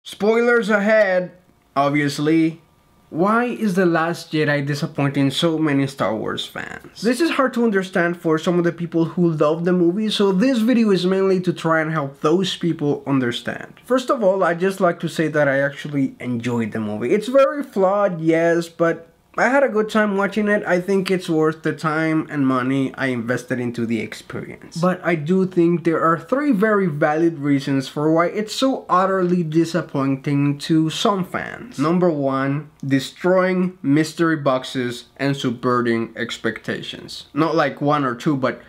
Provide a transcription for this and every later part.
Spoilers ahead, obviously. Why is The Last Jedi disappointing so many Star Wars fans? This is hard to understand for some of the people who love the movie, so this video is mainly to try and help those people understand. First of all, I'd just like to say that I actually enjoyed the movie. It's very flawed, yes, but I had a good time watching it. I think it's worth the time and money I invested into the experience. But I do think there are 3 very valid reasons for why it's so utterly disappointing to some fans. Number 1, destroying mystery boxes and subverting expectations. Not like 1 or 2, but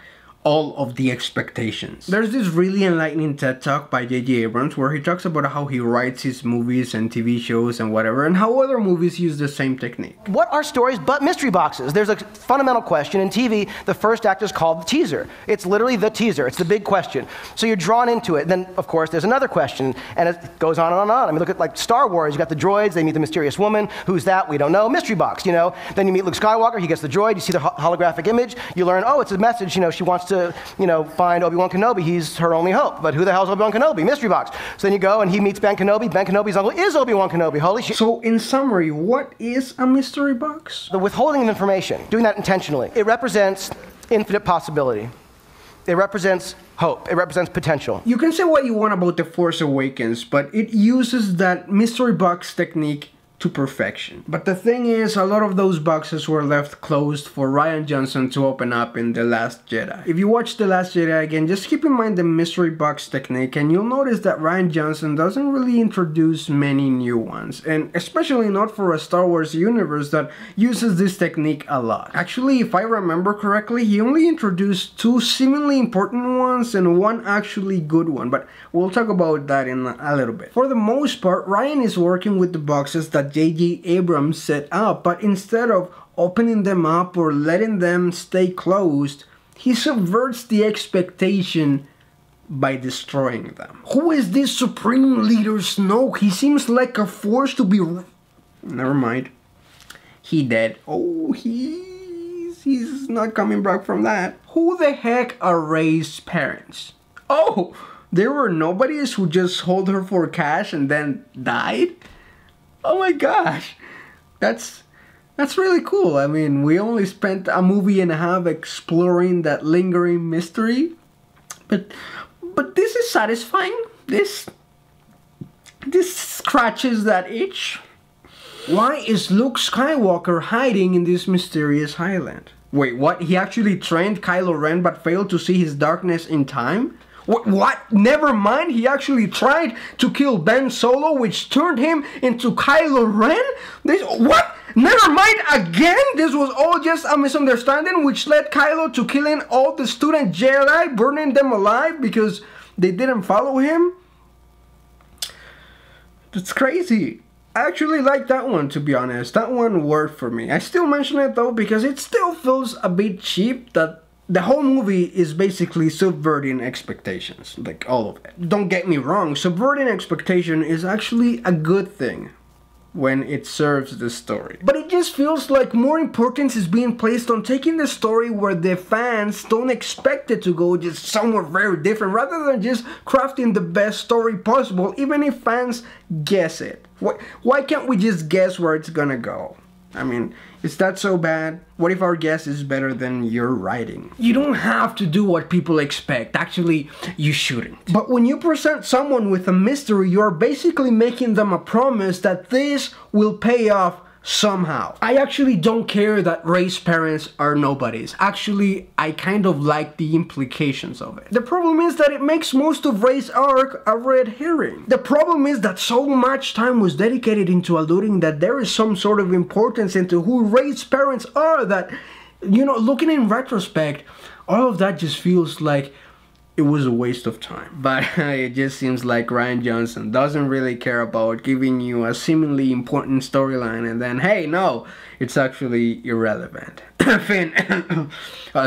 all of the expectations. There's this really enlightening TED Talk by J.J. Abrams where he talks about how he writes his movies and TV shows and whatever, and how other movies use the same technique. What are stories but mystery boxes? There's a fundamental question in TV. The first act is called the teaser. It's literally the teaser. It's the big question. So you're drawn into it. Then, of course, there's another question, and it goes on and on and on. I mean, look at like Star Wars. You got the droids. They meet the mysterious woman. Who's that? We don't know. Mystery box, you know. Then you meet Luke Skywalker. He gets the droid. You see the holographic image. You learn, oh, it's a message. You know, she wants to, you know, find Obi-Wan Kenobi. He's her only hope. But who the hell is Obi-Wan Kenobi? Mystery box. So then you go and he meets Ben Kenobi. Ben Kenobi's uncle is Obi-Wan Kenobi. Holy shit. So in summary, what is a mystery box? The withholding of information, doing that intentionally, it represents infinite possibility. It represents hope. It represents potential. You can say what you want about The Force Awakens, but it uses that mystery box technique to perfection. But the thing is, a lot of those boxes were left closed for Rian Johnson to open up in The Last Jedi. If you watch The Last Jedi again, just keep in mind the mystery box technique, and you'll notice that Rian Johnson doesn't really introduce many new ones, and especially not for a Star Wars universe that uses this technique a lot. Actually, if I remember correctly, he only introduced 2 seemingly important ones and 1 actually good one, but we'll talk about that in a little bit. For the most part, Rian is working with the boxes that J.J. Abrams set up, but instead of opening them up or letting them stay closed, he subverts the expectation by destroying them. Who is this Supreme Leader Snoke? He seems like a force to be... Never mind. He dead. Oh, he's not coming back from that. Who the heck are Rey's parents? Oh, there were nobodies who just hold her for cash and then died? Oh my gosh, that's really cool. I mean, we only spent a movie and a half exploring that lingering mystery, but this is satisfying. This scratches that itch. Why is Luke Skywalker hiding in this mysterious island? Wait, what? He actually trained Kylo Ren but failed to see his darkness in time? What? Never mind, he actually tried to kill Ben Solo, which turned him into Kylo Ren? What? Never mind again? This was all just a misunderstanding which led Kylo to killing all the student Jedi, burning them alive because they didn't follow him? That's crazy. I actually like that one, to be honest. That one worked for me. I still mention it though because it still feels a bit cheap that the whole movie is basically subverting expectations, like all of it. Don't get me wrong, subverting expectation is actually a good thing when it serves the story. But it just feels like more importance is being placed on taking the story where the fans don't expect it to go, just somewhere very different, rather than just crafting the best story possible, even if fans guess it. Why can't we just guess where it's gonna go? I mean, is that so bad? What if our guess is better than your writing? You don't have to do what people expect. Actually, you shouldn't. But when you present someone with a mystery, you're basically making them a promise that this will pay off somehow. I actually don't care that Rey's parents are nobodies. Actually, I kind of like the implications of it. The problem is that it makes most of Rey's arc a red herring. The problem is that so much time was dedicated into alluding that there is some sort of importance into who Rey's parents are that, you know, looking in retrospect, all of that just feels like it was a waste of time. But it just seems like Rian Johnson doesn't really care about giving you a seemingly important storyline and then, hey, no, it's actually irrelevant. Finn.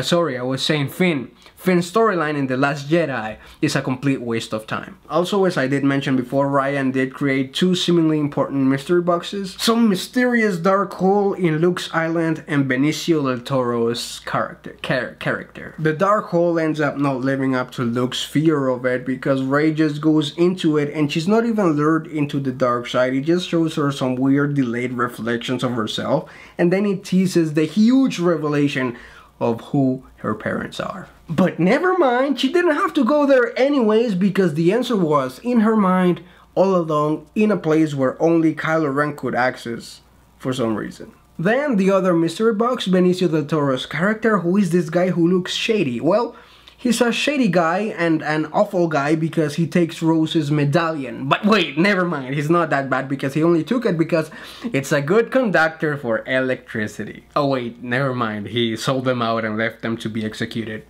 Sorry, I was saying Finn. Finn's storyline in The Last Jedi is a complete waste of time. Also, as I did mention before, Rian did create two seemingly important mystery boxes. Some mysterious dark hole in Luke's island and Benicio del Toro's character. The dark hole ends up not living up to Luke's fear of it because Rey just goes into it and she's not even lured into the dark side. It just shows her some weird delayed reflections of herself, and then it teases the huge revelation of who her parents are. But never mind, she didn't have to go there anyways because the answer was in her mind all along, in a place where only Kylo Ren could access for some reason. Then the other mystery box, Benicio del Toro's character. Who is this guy who looks shady? Well, he's a shady guy and an awful guy because he takes Rose's medallion. But wait, never mind, he's not that bad because he only took it because it's a good conductor for electricity. Oh wait, never mind, he sold them out and left them to be executed.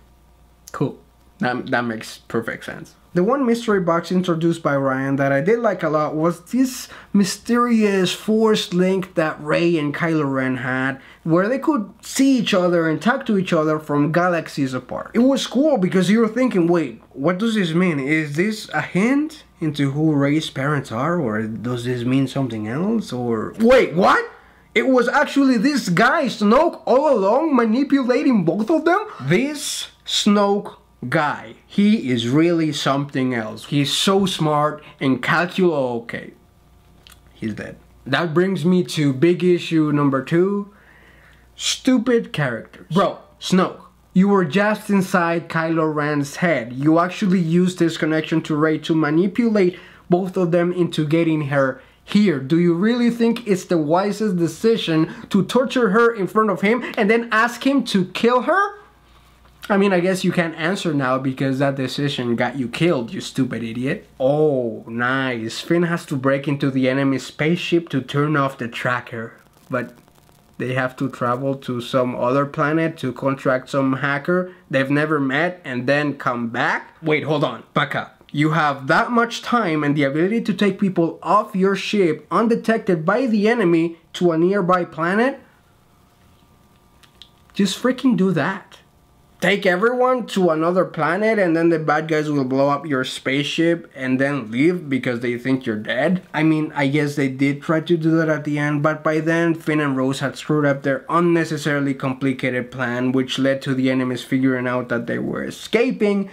Cool, that makes perfect sense. The one mystery box introduced by Rian that I did like a lot was this mysterious force link that Rey and Kylo Ren had, where they could see each other and talk to each other from galaxies apart. It was cool because you were thinking, wait, what does this mean? Is this a hint into who Rey's parents are, or does this mean something else? Or wait, what? It was actually this guy, Snoke, all along manipulating both of them? This Snoke guy, he is really something else. He's so smart and okay, he's dead. That brings me to big issue number 2, stupid characters. Bro, Snoke, you were just inside Kylo Ren's head. You actually used his connection to Rey to manipulate both of them into getting her here. Do you really think it's the wisest decision to torture her in front of him and then ask him to kill her? I mean, I guess you can't answer now because that decision got you killed, you stupid idiot. Oh, nice. Finn has to break into the enemy spaceship to turn off the tracker. But they have to travel to some other planet to contract some hacker they've never met and then come back? Wait, hold on. Back up. You have that much time and the ability to take people off your ship undetected by the enemy to a nearby planet? Just freaking do that. Take everyone to another planet and then the bad guys will blow up your spaceship and then leave because they think you're dead? I mean, I guess they did try to do that at the end, but by then Finn and Rose had screwed up their unnecessarily complicated plan, which led to the enemies figuring out that they were escaping,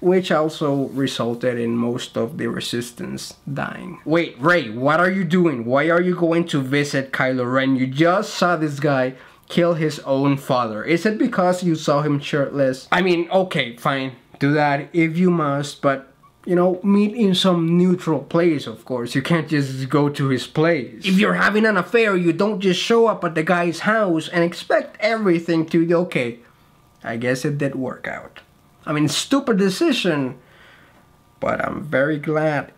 which also resulted in most of the resistance dying. Wait, Rey, what are you doing? Why are you going to visit Kylo Ren? You just saw this guy kill his own father. Is it because you saw him shirtless? I mean, okay, fine, do that if you must, but you know, meet in some neutral place, of course. You can't just go to his place. If you're having an affair, you don't just show up at the guy's house and expect everything to be okay. I guess it did work out. I mean, stupid decision, but I'm very glad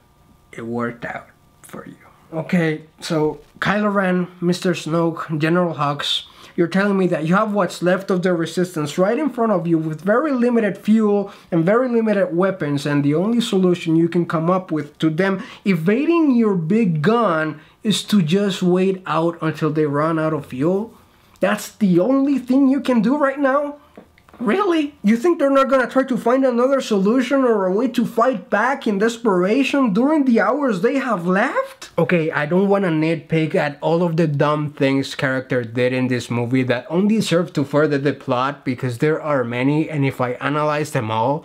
it worked out for you. Okay, so Kylo Ren, Mr. Snoke, General Hux, you're telling me that you have what's left of the resistance right in front of you with very limited fuel and very limited weapons, and the only solution you can come up with to them evading your big gun is to just wait out until they run out of fuel? That's the only thing you can do right now? Really? You think they're not gonna try to find another solution or a way to fight back in desperation during the hours they have left? Okay, I don't wanna nitpick at all of the dumb things character did in this movie that only serve to further the plot, because there are many, and if I analyze them all,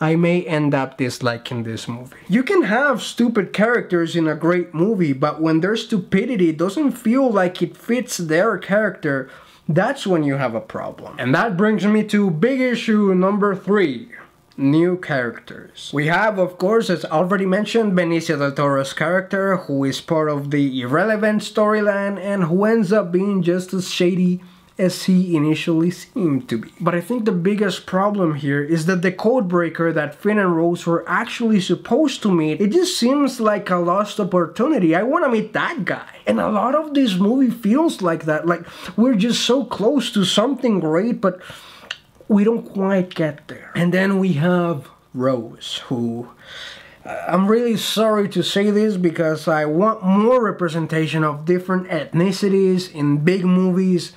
I may end up disliking this movie. You can have stupid characters in a great movie, but when their stupidity doesn't feel like it fits their character, that's when you have a problem. And that brings me to big issue number 3. New characters. We have, of course, as already mentioned, Benicio del Toro's character, who is part of the irrelevant storyline and who ends up being just as shady as he initially seemed to be. But I think the biggest problem here is that the codebreaker that Finn and Rose were actually supposed to meet, it just seems like a lost opportunity. I want to meet that guy. And a lot of this movie feels like that. Like, we're just so close to something great, but we don't quite get there. And then we have Rose, who... I'm really sorry to say this because I want more representation of different ethnicities in big movies.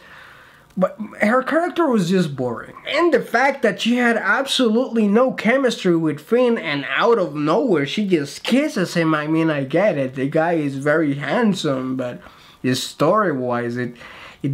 But her character was just boring. And the fact that she had absolutely no chemistry with Finn and out of nowhere she just kisses him, I mean, I get it. The guy is very handsome, but his story-wise, it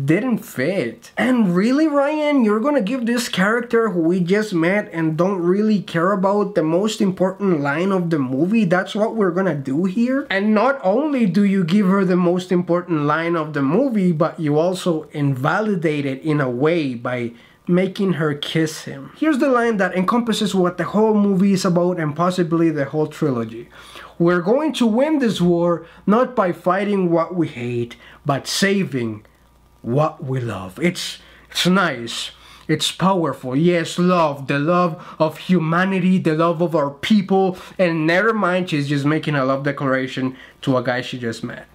didn't fit. And really, Ryan, you're gonna give this character who we just met and don't really care about the most important line of the movie? That's what we're gonna do here? And not only do you give her the most important line of the movie, but you also invalidate it in a way by making her kiss him. Here's the line that encompasses what the whole movie is about and possibly the whole trilogy. We're going to win this war not by fighting what we hate, but saving what we love. It's nice. It's powerful. Yes, love. The love of humanity, the love of our people. And never mind, she's just making a love declaration to a guy she just met.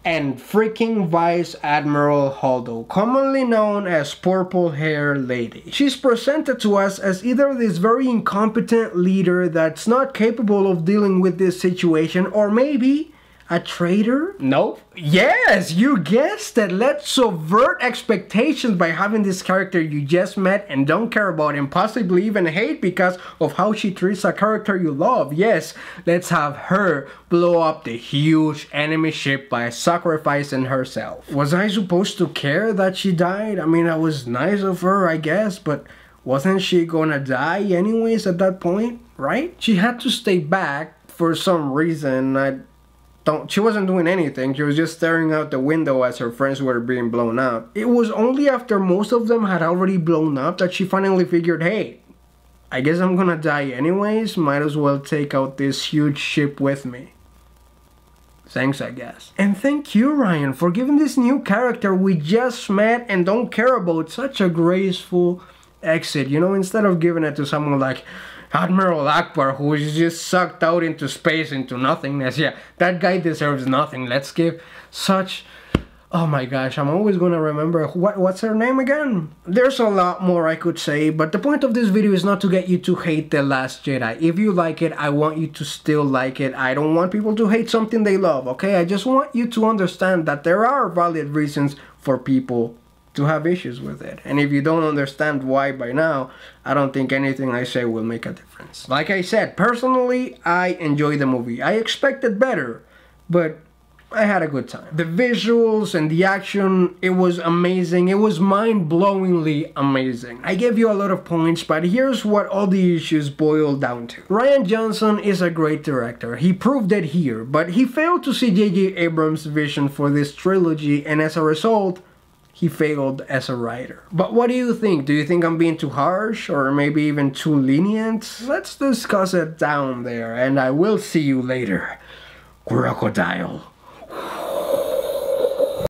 And freaking Vice Admiral Holdo, commonly known as Purple Hair Lady. She's presented to us as either this very incompetent leader that's not capable of dealing with this situation, or maybe a traitor? Nope. Yes, you guessed it. Let's subvert expectations by having this character you just met and don't care about and possibly even hate because of how she treats a character you love. Yes, let's have her blow up the huge enemy ship by sacrificing herself. Was I supposed to care that she died? I mean, that was nice of her, I guess, but wasn't she gonna die anyways at that point, right? She had to stay back for some reason. She wasn't doing anything, she was just staring out the window as her friends were being blown up. It was only after most of them had already blown up that she finally figured, hey, I guess I'm gonna die anyways, might as well take out this huge ship with me. Thanks, I guess. And thank you, Ryan, for giving this new character we just met and don't care about such a graceful exit. You know, instead of giving it to someone like Admiral Ackbar, who is just sucked out into space, into nothingness. Yeah, that guy deserves nothing. Let's give such... Oh my gosh, I'm always gonna remember... What's her name again? There's a lot more I could say, but the point of this video is not to get you to hate The Last Jedi. If you like it, I want you to still like it. I don't want people to hate something they love, okay? I just want you to understand that there are valid reasons for people to have issues with it. And if you don't understand why by now, I don't think anything I say will make a difference. Like I said, personally, I enjoyed the movie. I expected better, but I had a good time. The visuals and the action, it was amazing. It was mind-blowingly amazing. I gave you a lot of points, but here's what all the issues boil down to. Rian Johnson is a great director. He proved it here, but he failed to see J.J. Abrams' vision for this trilogy, and as a result, he failed as a writer. But what do you think? Do you think I'm being too harsh or maybe even too lenient? Let's discuss it down there, and I will see you later, Crocodile.